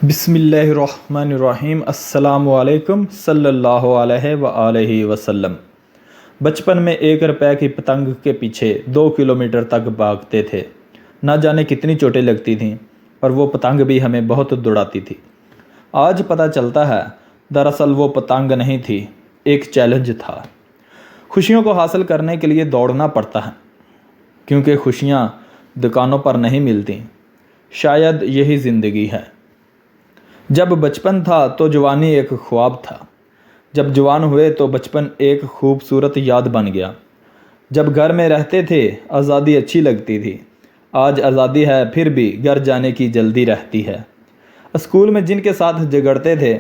बिस्मिल्लाहिर्रहमानिर्रहीम। अस्सलाम वालेकुम सल्लल्लाहु अलैहि वआलैहि वसल्लम। बचपन में 1 रुपए की पतंग के पीछे 2 किलोमीटर तक भागते थे। ना जाने कितनी चोटें लगती थीं और वो पतंग भी हमें बहुत दौड़ाती थी। आज पता चलता है दरअसल वो पतंग नहीं थी, एक चैलेंज था। खुशियों को हासिल करने के लिए दौड़ना पड़ता है, क्योंकि खुशियाँ दुकानों पर नहीं मिलती। शायद यही ज़िंदगी है। जब बचपन था तो जवानी एक ख्वाब था। जब जवान हुए तो बचपन एक खूबसूरत याद बन गया। जब घर में रहते थे आज़ादी अच्छी लगती थी। आज आज़ादी है फिर भी घर जाने की जल्दी रहती है। स्कूल में जिनके साथ झगड़ते थे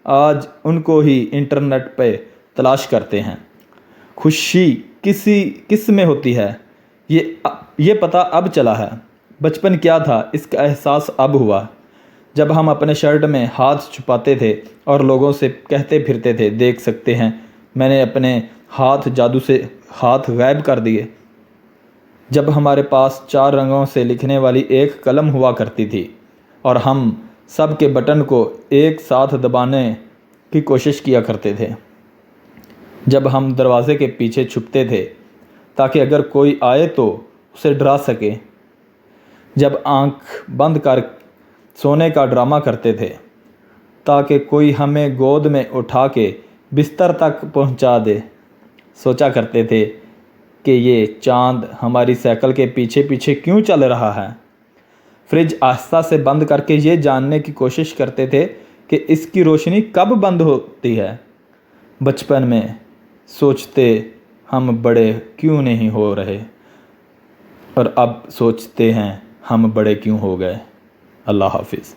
आज उनको ही इंटरनेट पे तलाश करते हैं। खुशी किस में होती है ये पता अब चला है। बचपन क्या था इसका एहसास अब हुआ, जब हम अपने शर्ट में हाथ छुपाते थे और लोगों से कहते फिरते थे, देख सकते हैं मैंने अपने हाथ जादू से हाथ गायब कर दिए। जब हमारे पास 4 रंगों से लिखने वाली एक कलम हुआ करती थी और हम सब के बटन को एक साथ दबाने की कोशिश किया करते थे। जब हम दरवाजे के पीछे छुपते थे ताकि अगर कोई आए तो उसे डरा सके। जब आंख बंद कर सोने का ड्रामा करते थे ताकि कोई हमें गोद में उठा के बिस्तर तक पहुंचा दे। सोचा करते थे कि ये चांद हमारी साइकिल के पीछे पीछे क्यों चल रहा है। फ्रिज आहिस्ता से बंद करके ये जानने की कोशिश करते थे कि इसकी रोशनी कब बंद होती है। बचपन में सोचते हम बड़े क्यों नहीं हो रहे, और अब सोचते हैं हम बड़े क्यों हो गए। अल्लाह हाफिज़।